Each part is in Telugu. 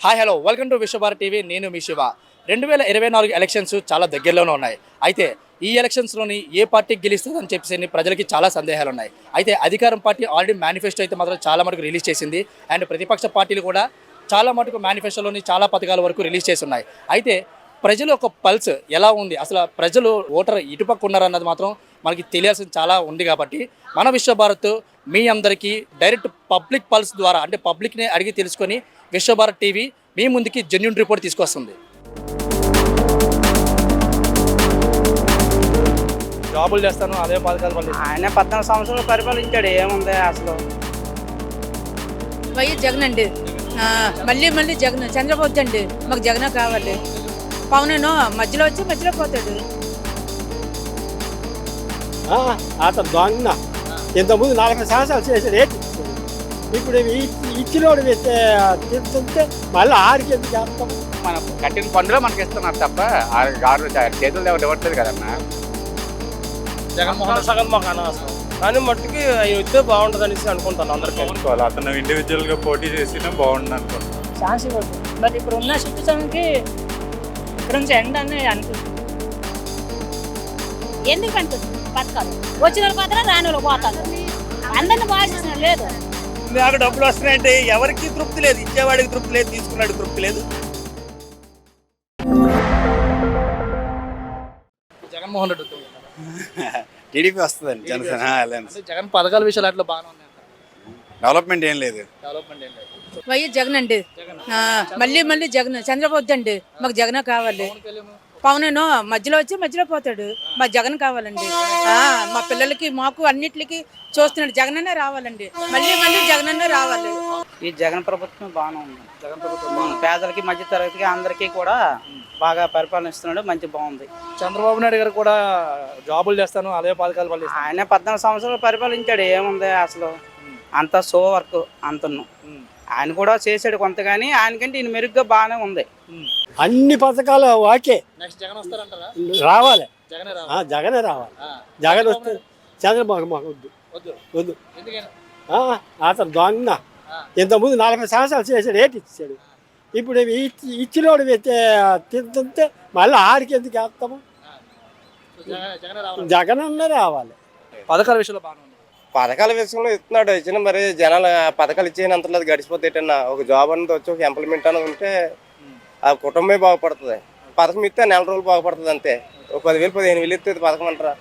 Hi hello welcome to Vishwabharat TV. నేను మీ శివ. 2024 ఎలక్షన్స్ చాలా దగ్గరలోనే ఉన్నాయి. అయితే ఈ ఎలక్షన్స్లోని ఏ పార్టీ గెలుస్తుందని చెప్పేసి ప్రజలకి చాలా సందేహాలు ఉన్నాయి. అయితే అధికారం పార్టీ ఆల్రెడీ మేనిఫెస్టో అయితే మాత్రం చాలా మటుకు రిలీజ్ చేసింది. అండ్ ప్రతిపక్ష పార్టీలు కూడా చాలా మటుకు మేనిఫెస్టోలోని చాలా పథకాల వరకు రిలీజ్ చేసి ఉన్నాయి. అయితే ప్రజలు ఒక పల్స్ ఎలా ఉంది, అసలు ప్రజలు ఓటర్ ఇటుపక్క ఉన్నారన్నది మాత్రం మనకి తెలియాల్సింది చాలా ఉంది. కాబట్టి మన విశ్వభారత్ మీ అందరికీ డైరెక్ట్ పబ్లిక్ పల్స్ ద్వారా అంటే పబ్లిక్ని అడిగి తెలుసుకొని విశ్వభారత్ టీవీ మీ ముందుకి జెన్యూన్ రిపోర్ట్ తీసుకొస్తుంది. జాబులు చేస్తాను అదే పథకాలు మళ్ళీ ఆయన 14 సంవత్సరాలు పరిపాలించాడు. ఏముంది అసలు వైఎస్ జగన్ అండి. మళ్ళీ జగన్. చంద్రబాబు అండి, మాకు జగన్ కావాలి. పవనేనో మధ్యలో వచ్చి మధ్యలో పోతాడు. అతను దొంగ ఇంతకుముందు 40 సంవత్సరాలు చేశాడు. ఏంటి ఇప్పుడు ఇచ్చినోడు తింటుంటే మళ్ళీ ఆడికి ఎందుకు చేస్తాం? మన కట్టిన పన్నులో మనకి ఇస్తున్నారు తప్ప చేతులు ఇవ్వట్లేదు కదన్నా. జగన్మోహన్ సగం మాకు అనవసరం, కానీ మట్టుకి ఆయన వస్తే బాగుంటుంది అనేసి అనుకుంటాను. అందరికీ అనుకోవాలి, అతను ఇండివిజువల్గా పోటీ చేసినా బాగుంటుంది అనుకుంటాను. ఛాన్స్ ఇవ్వదు. బట్ ఇప్పుడు ఉన్న సిచ్యువేషన్కి ఇక్కడ నుంచి ఎండ్ అని అనిపిస్తుంది. ఎందుకు అనిపిస్తుంది? పథకాలు వచ్చిన వాళ్ళు పోతారా, రాని వాళ్ళు పోతారు. అందరిని బాగా చేసిన లేదు. నాకు డబ్బులు వస్తున్నాయంటే ఎవరికి తృప్తి లేదు, ఇచ్చేవాడికి తృప్తి లేదు, తీసుకున్నాడు తృప్తి లేదు. జగన్మోహన్ రెడ్డి టీడీపీ వస్తుందండి. జనసేన జగన్ పథకాల విషయాలు అట్లా బాగానే ఉన్నాయి. డెవలప్మెంట్ ఏం లేదు. డెవలప్మెంట్ ఏం లేదు. వైఎస్ జగన్ అండి. మళ్ళీ జగన్. చంద్రబాబు అండి, మాకు జగన్ కావాలి. పవనేనో మధ్యలో వచ్చి మధ్యలో పోతాడు. మా జగన్ కావాలండి. మా పిల్లలకి మాకు అన్నిటికి చూస్తున్నాడు. జగన్ అనే రావాలండి. మళ్ళీ జగన్ అనే రావాలి. ఈ జగన్ ప్రభుత్వం బాగానే ఉంది. జగన్ ప్రభుత్వం పేదలకి మధ్య తరగతికి అందరికీ కూడా బాగా పరిపాలనిస్తున్నాడు. మంచి బాగుంది. చంద్రబాబు నాయుడు గారు కూడా జాబులు చేస్తాను అదే పథకాలు మళ్ళీ ఆయన 14 సంవత్సరాలు పరిపాలించాడు. ఏముంది అసలు అంత షో వర్క్ అంతను. ఆయన కూడా చేశాడు కొంత, కానీ ఆయనకంటే ఈయన మెరుగ్గా బాగానే ఉంది. అన్ని పథకాలు వాకే నెక్స్ట్ జగన్ వస్తారంటారా? రావాలి. జగనే రావాలి. జగన్ వస్తే చంద్రబాబు మాకు వద్దు. అతను దొంగ ఇంతకుముందు 40 సంవత్సరాలు చేశాడు. ఏంటి ఇచ్చాడు? ఇప్పుడు ఇచ్చినోడు తింటుంటే మళ్ళీ ఆడికి ఎందుకు వేస్తాము? జగన్ అన్న రావాలి. పథకాల విషయంలో బాగానే ఉంది. పథకాల విషయంలో ఇస్తున్నాడు, ఇచ్చిన మరి జనాలు పథకాలు ఇచ్చేయనంతలేదు. గడిచిపోతేటన్నా ఒక జాబ్ అనేది వచ్చి ఒక ఎంప్లాయ్మెంట్ అనేది ఉంటే ఆ కుటుంబమే బాగుపడుతుంది. పథకం ఇస్తే నెల రోజులు బాగుపడుతుంది అంతే. ఒక 10,000 15,000 ఇస్తే పథకం అంటారా?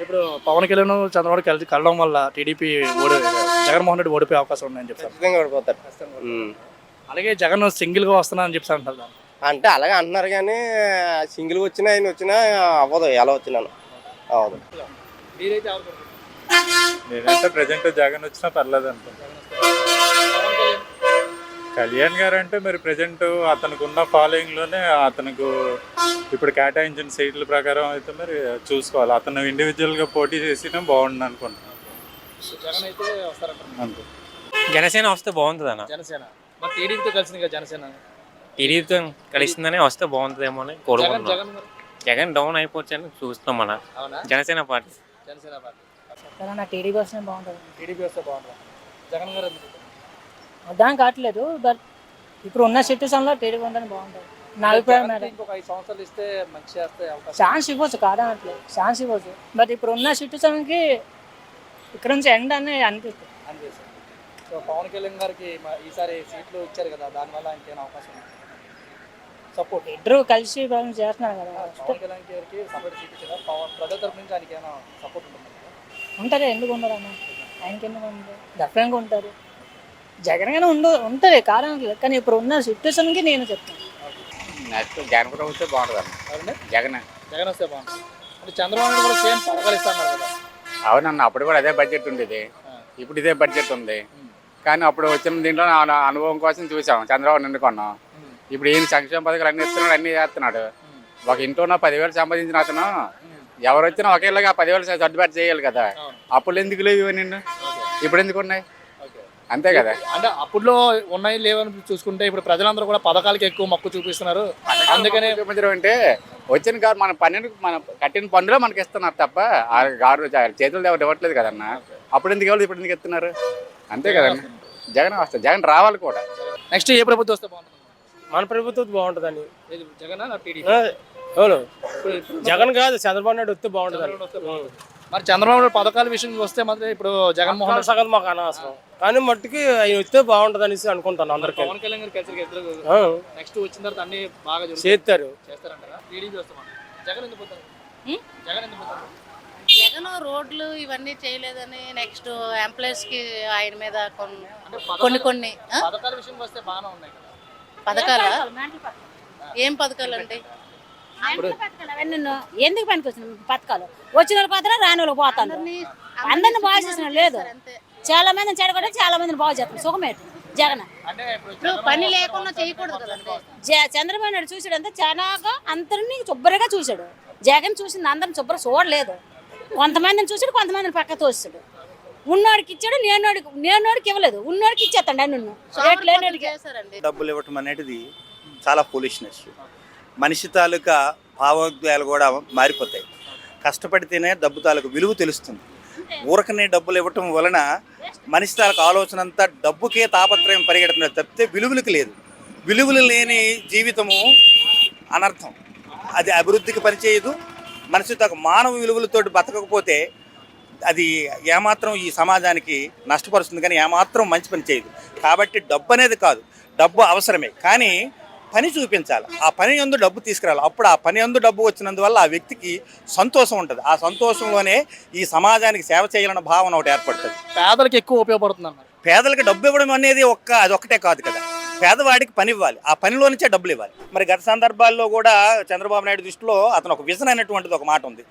ఇప్పుడు పవన్ కళ్యాణ్ చంద్రబాబు కలిసి కలవడం వల్ల టీడీపీ జగన్మోహన్ రెడ్డి ఓడిపోయే అవకాశం ఉన్నాయని చెప్తారు. ఖచ్చితంగా ఓడిపోతారు. అలాగే జగన్ సింగిల్ గా వస్తున్నా అని చెప్పి అంటారు. అంటే అలాగే అంటున్నారు, కానీ సింగిల్ వచ్చినా ఆయన వచ్చినా అవ్వదు. ఎలా వచ్చినాను అవ్వదు. నేనంటే ప్రజెంట్ జగన్ వచ్చినా పర్లేదు అనుకుంటాను. కళ్యాణ్ గారు అంటే మరి ప్రజెంట్ అతనికి ఉన్న ఫాలోయింగ్లోనే అతనికి ఇప్పుడు కేటాయించిన సీట్ల ప్రకారం అయితే మరి చూసుకోవాలి. అతను ఇండివిజువల్గా పోటీ చేసినా బాగుండు అనుకుంటున్నాను. జనసేన వస్తే బాగుంటుంది అన్న. జనసేన టీడీపీతో కలిసింది. జనసేన టీడీపీతో కలిసిందనే వస్తే బాగుంటుందేమో అని కోరుకుంటున్నాం. జగన్ డౌన్ అయిపోవచ్చని చూస్తున్నాం మన జనసేన పార్టీ. టీడీపీ వస్తే బాగుంటుంది. టీడీపీ వస్తే బాగుంటుంది. జగన్ గారు దానికి కావట్లేదు. బట్ ఇప్పుడు ఉన్న సిచ్యువేషన్లో టీడీపీ ఉందని బాగుంటుంది నా అభిప్రాయం. ఇంకొక 5 సంవత్సరాలు ఇస్తే మంచి చేస్తే ఛాన్స్ ఇవ్వచ్చు, కాదనట్లేదు. ఛాన్స్ ఇవ్వచ్చు. బట్ ఇప్పుడు ఉన్న సిచ్యువేషన్కి ఇక్కడ నుంచి ఎండ్ అని అనిపిస్తుంది. సో పవన్ కళ్యాణ్ గారికి ఈసారి సీట్లు ఇచ్చారు కదా, దానివల్ల ఆయనకి ఏమైనా అవకాశం ఉంది? సపోర్ట్ ఇద్దరు కలిసి చేస్తున్నారు కదా. పవన్ కళ్యాణ్ గారికి సపరేట్ సీట్ ఇచ్చారా? ప్రజల తరఫు నుంచి ఆయనకి ఏమైనా సపోర్ట్ ఉంటుంది? ఉంటుంది. ఎందుకు ఉండదు అన్న? ఆయనకి ఎందుకు ఉండదు? డెఫినెట్గా ఉంటారు. జగన్ గానే ఉంటుంది కాదనట్లేదు. కానీ ఇప్పుడు ఉన్న సిచ్యువేషన్కి నేను చెప్తాను జగన్ కూడా వస్తే బాగుంటుంది అన్న. జగన్ వస్తే బాగుంటుంది. అంటే చంద్రబాబు నాయుడు కూడా సేమ్ పథకాలు ఇస్తున్నారు కదా. అవునన్న, అప్పుడు కూడా అదే బడ్జెట్ ఉండేది, ఇప్పుడు ఇదే బడ్జెట్ ఉంది. కానీ అప్పుడు వచ్చిన దీంట్లో అనుభవం కోసం చూసాం, చంద్రబాబు నుండి కొన్నాం. ఇప్పుడు ఈయన సంక్షేమ పథకాలు అన్ని ఇస్తున్నాడు, అన్ని చేస్తున్నాడు. ఒక ఇంట్లో 10,000 సంపాదించిన అతను ఎవరు వచ్చినా ఒకేలాగా 10,000 సర్దుబాటు చేయాలి కదా. అప్పుడు ఎందుకు లేవు ఇవన్నీ, ఇప్పుడు ఎందుకు ఉన్నాయి? అంతే కదా. అంటే అప్పుడులో ఉన్నాయి లేవని చూసుకుంటే ఇప్పుడు ప్రజలందరూ కూడా పథకాలకి ఎక్కువ మక్కువ చూపిస్తున్నారు. అందుకనే చూపించడం అంటే వచ్చిన కారు మన కట్టిన పన్నులో మనకి ఇస్తున్నారు తప్ప చేతులు ఇవ్వట్లేదు కదన్నా. అప్పుడు ఎందుకు ఇవ్వాలి, ఇప్పుడు ఎందుకు ఇస్తున్నారు? అంతే కదన్నా. జగన్ వస్తారు, జగన్ రావాలి కూడా. నెక్స్ట్ ఏ ప్రభుత్వం వస్తే బాగుంటుంది? మన ప్రభుత్వం బాగుంటుందని. ఏది, జగనా టీడీపీ? అవును, జగన్ కాదు చంద్రబాబు నాయుడు వస్తే బాగుంటుంది. మరి చంద్రబాబు నాయుడు పథకాల విషయం వస్తే మాత్రం ఇప్పుడు జగన్మోహన్ రెడ్డి సగం మాకు అనవసరం, కానీ మట్టుకి ఆయన వస్తే బాగుంటుంది అనేసి అనుకుంటాను అందరికీ. పవన్ కళ్యాణ్ గారు కలిసి నెక్స్ట్ వచ్చిన తర్వాత అన్ని బాగా చేస్తారు. చేస్తారంటారా? టీడీపీ వస్తామా? జగన్ ఎందుకు పోతారు? జగన్ ఎందుకు పోతారు? జగన్ రోడ్లు ఇవన్నీ చేయలేదని నెక్స్ట్ ఎంప్లాయీస్కి ఆయన మీద కొన్ని పథకాల విషయం వస్తే బాగానే ఉన్నాయి కదా. పథకాల ఏం పథకాలు అండి? అవన్నీ ఎందుకు పనికి వచ్చిన పథకాలు? వచ్చిన వాళ్ళు పోతారా, రాని వాళ్ళు పోతాను. అందరిని బాగా చేసిన లేదు, చాలా మందిని చెడగొట్ట, చాలా మందిని బాగు చేస్తాను. సుఖమేంటి జగన్? పని లేకుండా చేయకూడదు కదండి. చంద్రబాబు నాయుడు చూసాడు అంతా చాలాగా, అందరినీ శుభ్రంగా చూశాడు. జగన్ చూసింది అందరిని శుభ్రం చూడలేదు. కొంతమందిని చూసాడు, కొంతమందిని పక్క తోస్తాడు. ఉన్నోడికి ఇచ్చాడు, నేనోడికి ఇవ్వలేదు. ఉన్నోడికి ఇచ్చేస్తాడు అన్ని రేట్లు లేనోడికి. డబ్బులు ఇవ్వటం అనేది చాలా ఫూలిష్నెస్. మనిషి తాలూకా భావోద్వేగాలు కూడా మారిపోతాయి. కష్టపడితేనే డబ్బు తాలూకు విలువ తెలుస్తుంది. ఊరకనే డబ్బులు ఇవ్వటం వలన మనిషి తాలూకు ఆలోచన అంతా డబ్బుకే తాపత్రయం పరిగెడుతున్నది తప్పితే విలువలకు లేదు. విలువలు లేని జీవితము అనర్థం. అది అభివృద్ధికి పనిచేయదు. మనిషి తాలూకు మానవ విలువలతోటి బతకకపోతే అది ఏమాత్రం ఈ సమాజానికి నష్టపరుస్తుంది, కానీ ఏమాత్రం మంచి పని చేయదు. కాబట్టి డబ్బు అనేది కాదు, డబ్బు అవసరమే, కానీ పని చూపించాలి. ఆ పని యందు డబ్బు తీసుకురావాలి. అప్పుడు ఆ పని యందు డబ్బు వచ్చినందువల్ల ఆ వ్యక్తికి సంతోషం ఉంటుంది. ఆ సంతోషంలోనే ఈ సమాజానికి సేవ చేయాలన్న భావన ఒకటి ఏర్పడుతుంది. పేదలకు ఎక్కువ ఉపయోగపడుతుంది అన్నారు. పేదలకు డబ్బు ఇవ్వడం అనేది అదొక్కటే కాదు కదా, పేదవాడికి పని ఇవ్వాలి, ఆ పనిలో నుంచే డబ్బులు ఇవ్వాలి. మరి గత సందర్భాల్లో కూడా చంద్రబాబు నాయుడు దృష్టిలో అతను ఒక విజన్ అనేటువంటిది ఒక మాట ఉంది.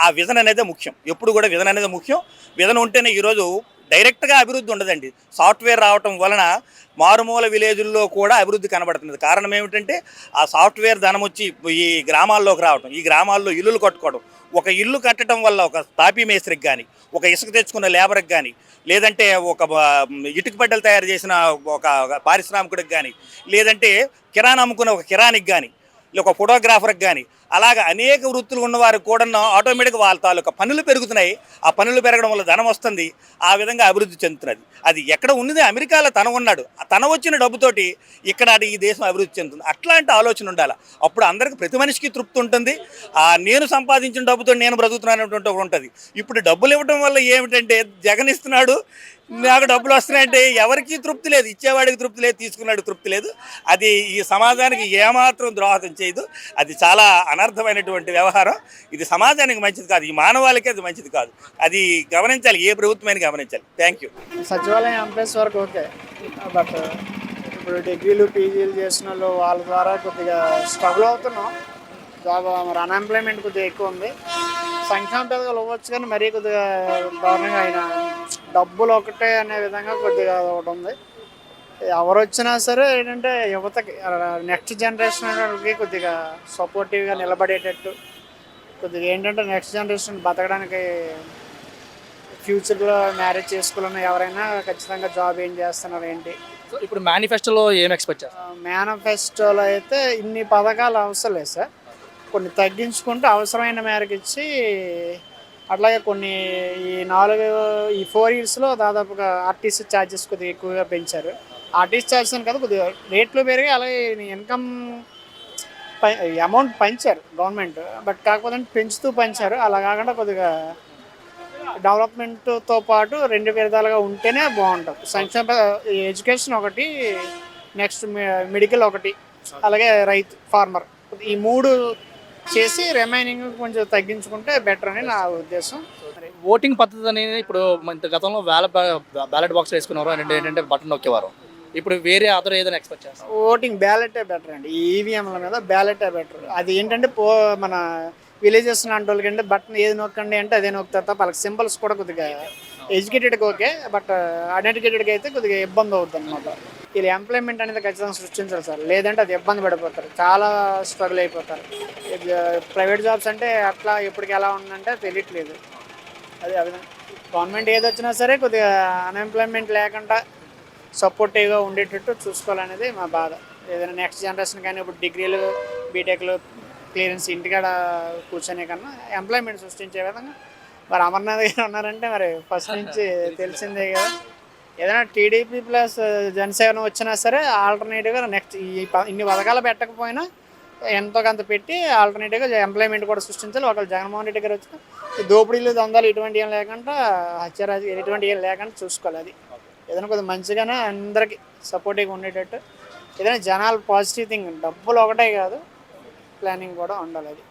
ఆ విజన్ అనేదే ముఖ్యం. ఎప్పుడు కూడా విజన్ అనేది ముఖ్యం. విజన్ ఉంటేనే ఈరోజు డైరెక్ట్గా అభివృద్ధి ఉండదండి. సాఫ్ట్వేర్ రావటం వలన మారుమూల విలేజుల్లో కూడా అభివృద్ధి కనబడుతుంది. కారణం ఏమిటంటే ఆ సాఫ్ట్వేర్ ధనం వచ్చి ఈ గ్రామాల్లోకి రావటం, ఈ గ్రామాల్లో ఇల్లులు కట్టుకోవడం. ఒక ఇల్లు కట్టడం వల్ల ఒక తాపీ మేస్త్రికి కానీ, ఒక ఇసుక తెచ్చుకున్న లేబర్కి కానీ, లేదంటే ఒక ఇటుక బడ్డలు తయారు చేసిన ఒక పారిశ్రామికుడికి కానీ, లేదంటే కిరాణా అమ్ముకున్న ఒక కిరానికి కానీ, ఒక ఫోటోగ్రాఫర్కి కానీ, అలాగ అనేక వృత్తులు ఉన్నవారికి కూడా ఆటోమేటిక్గా వాళ్ళ తాలూకా పనులు పెరుగుతున్నాయి. ఆ పనులు పెరగడం వల్ల ధనం వస్తుంది. ఆ విధంగా అభివృద్ధి చెందుతున్నది. అది ఎక్కడ ఉన్నది? అమెరికాలో తన ఉన్నాడు, తన వచ్చిన డబ్బుతోటి ఇక్కడ ఈ దేశం అభివృద్ధి చెందుతుంది. అట్లాంటి ఆలోచన ఉండాలి. అప్పుడు అందరికీ, ప్రతి మనిషికి తృప్తి ఉంటుంది. నేను సంపాదించిన డబ్బుతో నేను బ్రతుకుతున్నానటువంటి ఒకటి ఉంటుంది. ఇప్పుడు డబ్బులు ఇవ్వడం వల్ల ఏమిటంటే జగన్ ఇస్తున్నాడు, నాకు డబ్బులు వస్తున్నాయంటే ఎవరికి తృప్తి లేదు. ఇచ్చేవాడికి తృప్తి లేదు, తీసుకున్నాడు తృప్తి లేదు. అది ఈ సమాజానికి ఏమాత్రం ద్రోహం చేయదు. అది చాలా అనర్థమైనటువంటి వ్యవహారం. ఇది సమాజానికి మంచిది కాదు, ఈ మానవాళికి అది మంచిది కాదు. అది గమనించాలి, ఏ ప్రభుత్వమైనా గమనించాలి. Thank you. సచివాలయం ఎంప్లాయీస్ వరకు ఓకే, బట్ ఇప్పుడు డిగ్రీలు పీజీలు చేసిన వాళ్ళు వాళ్ళ ద్వారా కొద్దిగా స్ట్రగుల్ అవుతున్నాం. జాబ్ మరి అన్ఎంప్లాయ్మెంట్ కొద్దిగా ఎక్కువ ఉంది. సంక్షేమ పథకాలు ఇవ్వచ్చు, కానీ మరీ కొద్దిగా దారుణంగా అయినా డబ్బులు ఒకటే అనే విధంగా కొద్దిగా ఒకటి ఉంది. ఎవరు వచ్చినా సరే ఏంటంటే యువతకి, నెక్స్ట్ జనరేషన్కి కొద్దిగా సపోర్టివ్గా నిలబడేటట్టు, కొద్దిగా ఏంటంటే నెక్స్ట్ జనరేషన్ బతకడానికి ఫ్యూచర్లో మ్యారేజ్ చేసుకోవాలన్నా ఎవరైనా ఖచ్చితంగా జాబ్ ఏం చేస్తున్నారు ఏంటి. ఇప్పుడు మేనిఫెస్టోలో ఏం ఎక్స్పెక్ట్ చేస్తారు? మేనిఫెస్టోలో అయితే ఇన్ని పథకాలు అవసరం లేదు సార్, కొన్ని తగ్గించుకుంటూ అవసరమైన మేరకు ఇచ్చి, అట్లాగే కొన్ని ఈ 4 ఇయర్స్లో దాదాపుగా ఆర్టీసీ ఛార్జెస్ కొద్దిగా ఎక్కువగా పెంచారు. ఆర్టీసీ ఛార్జెస్ అని కదా, కొద్దిగా రేట్లు పెరిగి అలాగే ఇన్కమ్ అమౌంట్ పెంచారు గవర్నమెంట్, బట్ కాకపోతే పెంచుతూ పెంచారు. అలా కాకుండా కొద్దిగా డెవలప్మెంట్తో పాటు 2 విధాలుగా ఉంటేనే బాగుంటుంది. సంక్షేమ ఎడ్యుకేషన్ ఒకటి, నెక్స్ట్ మెడికల్ ఒకటి, అలాగే రైతు ఫార్మర్, ఈ 3 చేసి రిమైనింగ్ కొంచెం తగ్గించుకుంటే బెటర్ అని నా ఉద్దేశం. ఓటింగ్ పద్ధతి అనేది ఇప్పుడు గతంలో బ్యాలెట్ బాక్స్ వేసుకున్నారు, ఏంటంటే బటన్ నొక్కేవారు. ఇప్పుడు వేరే అదర్ ఏదైనా ఎక్స్పెక్ట్ చేస్తారు? ఓటింగ్ బ్యాలెటే బెటర్ అండి. ఈవీఎంల మీద బ్యాలెటే బెటర్. అది ఏంటంటే మన విలేజెస్ లాంటి వాళ్ళకంటే బటన్ ఏది నొక్కండి అంటే అదే నొక్కుతారు తప్ప వాళ్ళకి సింబల్స్ కూడా కొద్దిగా ఎడ్యుకేటెడ్కి ఓకే, బట్ అన్ఎడ్యుకేటెడ్కి అయితే కొద్దిగా ఇబ్బంది అవుతుంది అనమాట. వీళ్ళు ఎంప్లాయ్మెంట్ అనేది ఖచ్చితంగా సృష్టించాలి సార్, లేదంటే అది ఇబ్బంది పడిపోతారు, చాలా స్ట్రగుల్ అయిపోతారు. ప్రైవేట్ జాబ్స్ అంటే అట్లా ఎప్పటికి ఎలా ఉందంటే తెలియట్లేదు. అది గవర్నమెంట్ ఏది వచ్చినా సరే కొద్దిగా అన్ఎంప్లాయ్మెంట్ లేకుండా సపోర్టివ్గా ఉండేటట్టు చూసుకోవాలనేది మా బాధ. ఏదైనా నెక్స్ట్ జనరేషన్ కానీ ఇప్పుడు డిగ్రీలు బీటెక్లు క్లియరెన్స్ ఇంటికాడ కూర్చొనే కన్నా ఎంప్లాయ్మెంట్ సృష్టించే విధంగా మరి అమర్నాథ్ గారు ఉన్నారంటే మరి ఫస్ట్ నుంచి తెలిసిందే కదా. ఏదైనా టీడీపీ ప్లస్ జనసేన వచ్చినా సరే ఆల్టర్నేటివ్గా నెక్స్ట్ ఇన్ని పథకాలు పెట్టకపోయినా ఎంతో కొంత పెట్టి ఆల్టర్నేటివ్గా ఎంప్లాయ్మెంట్ కూడా సృష్టించాలి. ఒకవేళ జగన్మోహన్ రెడ్డి గారు వచ్చిన ఈ దోపిడీలు దందాలు ఇటువంటి ఏం లేకుండా హత్యారాజు ఎటువంటి ఏం లేకుండా చూసుకోవాలి. అది ఏదైనా కొద్దిగా మంచిగానే అందరికీ సపోర్టివ్గా ఉండేటట్టు ఏదైనా జనాలు పాజిటివ్ థింగ్ డబ్బులు ఒకటే కాదు ప్లానింగ్ కూడా ఉండాలి. అది